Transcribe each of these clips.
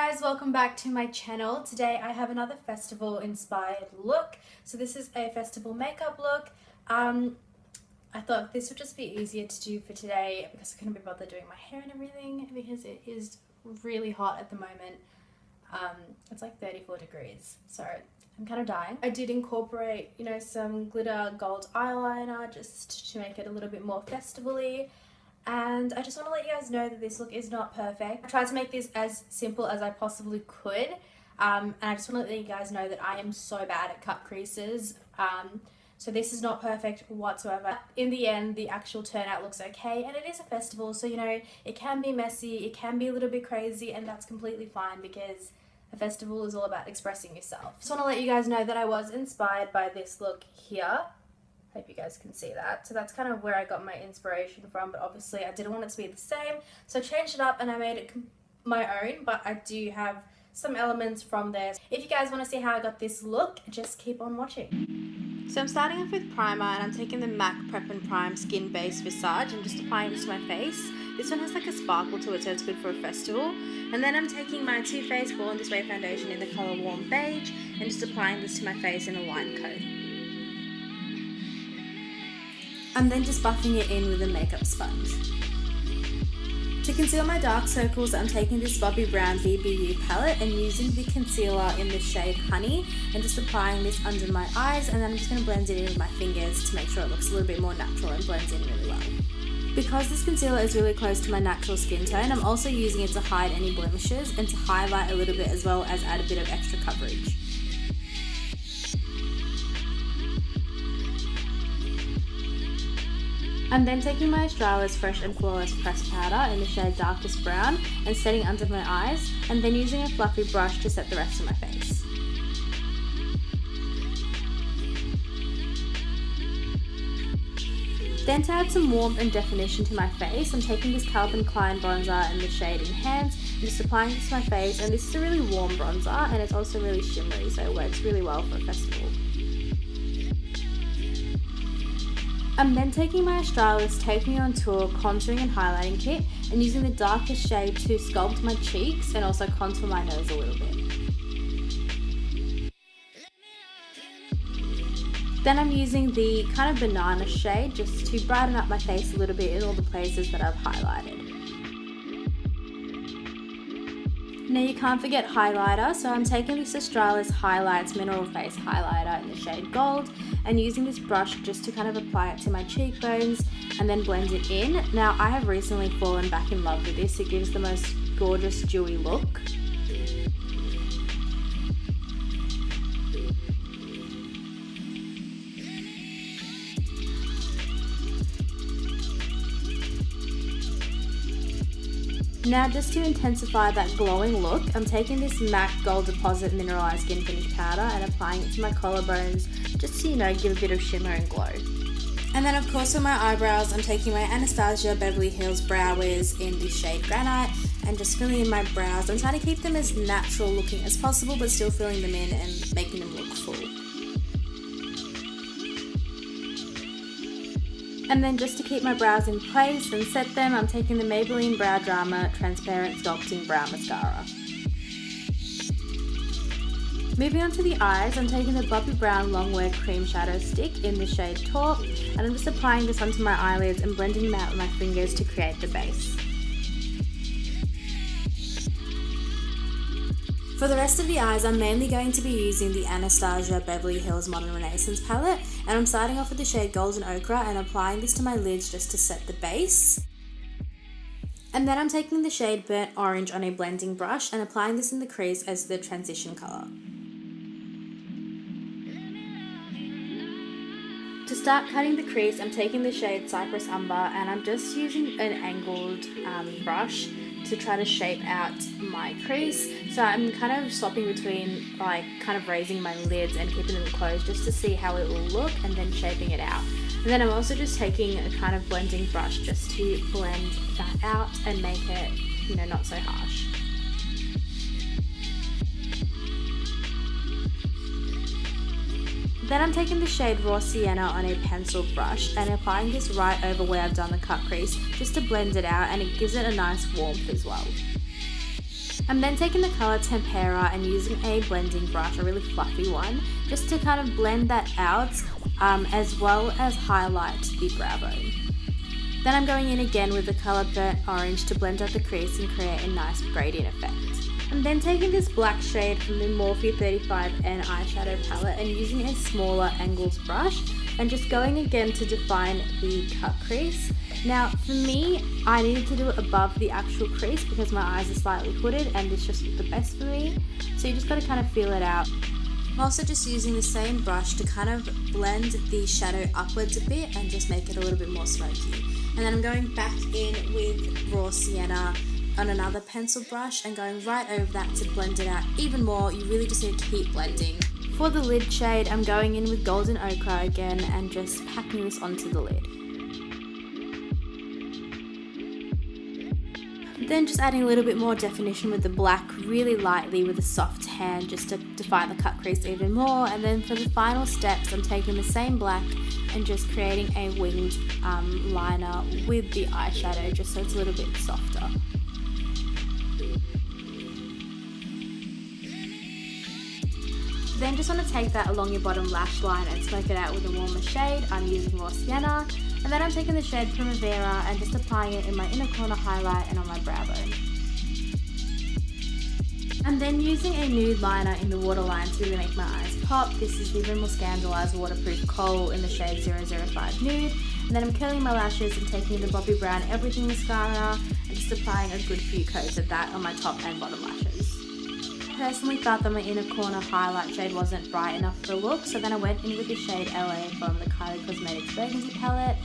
guys, welcome back to my channel. Today I have another festival inspired look. So this is a festival makeup look. I thought this would just be easier to do for today because I couldn't be bothered doing my hair and everything because it is really hot at the moment. It's like 34 degrees, so I'm kind of dying. I did incorporate, some glitter gold eyeliner just to make it a little bit more festival-y. And I just want to let you guys know that this look is not perfect. I tried to make this as simple as I possibly could. And I just want to let you guys know that I am so bad at cut creases. So this is not perfect whatsoever. In the end, the actual turnout looks okay. And it is a festival, so it can be messy, it can be a little bit crazy, and that's completely fine because a festival is all about expressing yourself. Just want to let you guys know that I was inspired by this look here. Hope you guys can see that. So that's kind of where I got my inspiration from, but obviously I didn't want it to be the same, so I changed it up and I made it my own, but I do have some elements from there. If you guys want to see how I got this look, just keep on watching. So I'm starting off with primer, and I'm taking the MAC Prep and Prime Skin Base Visage and just applying this to my face. This one has like a sparkle to it, so it's good for a festival. And then I'm taking my Too Faced Born This Way foundation in the colour Warm Beige and just applying this to my face in a line coat. I'm then just buffing it in with a makeup sponge. To conceal my dark circles, I'm taking this Bobbi Brown BBU palette and using the concealer in the shade Honey and just applying this under my eyes, and then I'm just going to blend it in with my fingers to make sure it looks a little bit more natural and blends in really well. Because this concealer is really close to my natural skin tone, I'm also using it to hide any blemishes and to highlight a little bit as well as add a bit of extra coverage. I'm then taking my Australis Fresh and Flawless Pressed Powder in the shade Darkest Brown and setting under my eyes, and then using a fluffy brush to set the rest of my face. Then to add some warmth and definition to my face, I'm taking this Calvin Klein bronzer in the shade Enhance and just applying this to my face, and this is a really warm bronzer and it's also really shimmery, so it works really well for a festival. I'm then taking my Australis Take Me On Tour contouring and highlighting kit and using the darkest shade to sculpt my cheeks and also contour my nose a little bit. Then I'm using the kind of banana shade just to brighten up my face a little bit in all the places that I've highlighted. Now you can't forget highlighter, so I'm taking this Australis Highlights Mineral Face Highlighter in the shade Gold and using this brush just to kind of apply it to my cheekbones and then blend it in. Now I have recently fallen back in love with this. It gives the most gorgeous dewy look. Now just to intensify that glowing look, I'm taking this MAC Gold Deposit Mineralized Skin Finish Powder and applying it to my collarbones just to, give a bit of shimmer and glow. And then of course for my eyebrows, I'm taking my Anastasia Beverly Hills Brow Wiz in the shade Granite and just filling in my brows. I'm trying to keep them as natural looking as possible but still filling them in and making them look full. And then just to keep my brows in place and set them, I'm taking the Maybelline Brow Drama Transparent Sculpting Brow Mascara. Moving on to the eyes, I'm taking the Bobbi Brown Longwear Cream Shadow Stick in the shade Taupe, and I'm just applying this onto my eyelids and blending them out with my fingers to create the base. For the rest of the eyes, I'm mainly going to be using the Anastasia Beverly Hills Modern Renaissance palette, and I'm starting off with the shade Golden Ochre and applying this to my lids just to set the base. And then I'm taking the shade Burnt Orange on a blending brush and applying this in the crease as the transition colour. To start cutting the crease, I'm taking the shade Cypress Umber and I'm just using an angled brush to try to shape out my crease. So I'm kind of swapping between kind of raising my lids and keeping them closed just to see how it will look and then shaping it out. And then I'm also just taking a kind of blending brush just to blend that out and make it, not so harsh. Then I'm taking the shade Raw Sienna on a pencil brush and applying this right over where I've done the cut crease just to blend it out, and it gives it a nice warmth as well. I'm then taking the colour Tempera and using a blending brush, a really fluffy one, just to kind of blend that out as well as highlight the brow bone. Then I'm going in again with the colour Burnt Orange to blend out the crease and create a nice gradient effect. I'm then taking this black shade from the Morphe 35N eyeshadow palette and using a smaller angles brush and just going again to define the cut crease. Now for me, I needed to do it above the actual crease because my eyes are slightly hooded and it's just the best for me. So you just got to kind of feel it out. I'm also just using the same brush to kind of blend the shadow upwards a bit and just make it a little bit more smoky. And then I'm going back in with Raw Sienna on another pencil brush and going right over that to blend it out even more. You really just need to keep blending. For the lid shade, I'm going in with Golden Ochre again and just packing this onto the lid. Then just adding a little bit more definition with the black really lightly with a soft hand just to define the cut crease even more. And then for the final steps, I'm taking the same black and just creating a winged liner with the eyeshadow just so it's a little bit softer. Then just want to take that along your bottom lash line and smoke it out with a warmer shade. I'm using Raw Sienna. And then I'm taking the shade Primavera and just applying it in my inner corner highlight and on my brow bone. I'm then using a nude liner in the waterline to really make my eyes pop. This is the Rimmel Scandaleyes Waterproof Kohl in the shade 005 Nude. And then I'm curling my lashes and taking the Bobbi Brown Everything Mascara and just applying a good few coats of that on my top and bottom lashes. I personally felt that my inner corner highlight shade wasn't bright enough for the look, so then I went in with the shade LA from the Kylie Cosmetics Burgundy palette.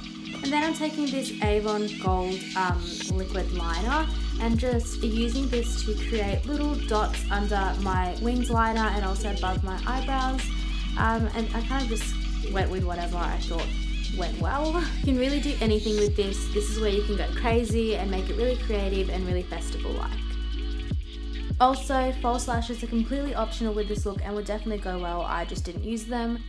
And then I'm taking this Avon Gold liquid liner and just using this to create little dots under my winged liner and also above my eyebrows. And I kind of just went with whatever I thought went well. You can really do anything with this. This is where you can go crazy and make it really creative and really festival-like. Also, false lashes are completely optional with this look and would definitely go well. I just didn't use them.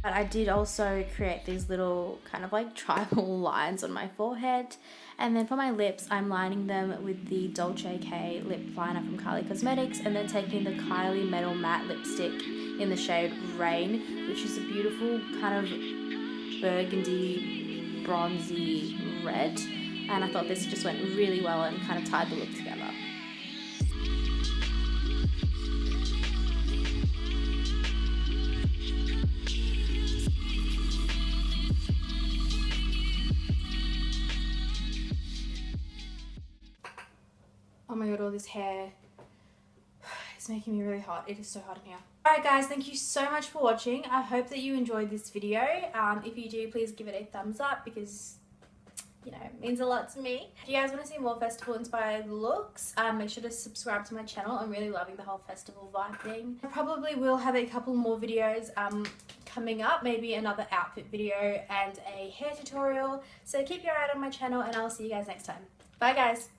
But I did also create these little kind of like tribal lines on my forehead. And then for my lips, I'm lining them with the Dolce K lip liner from Kylie Cosmetics and then taking the Kylie Metal Matte lipstick in the shade Rain, which is a beautiful kind of burgundy, bronzy red. And I thought this just went really well and kind of tied the look together. Oh my god, all this hair is making me really hot. It is so hot in here. Alright guys, thank you so much for watching. I hope that you enjoyed this video. If you do, please give it a thumbs up because, you know, it means a lot to me. If you guys want to see more festival inspired looks, make sure to subscribe to my channel. I'm really loving the whole festival vibe thing. I probably will have a couple more videos coming up, maybe another outfit video and a hair tutorial. So keep your eye out on my channel and I'll see you guys next time. Bye guys!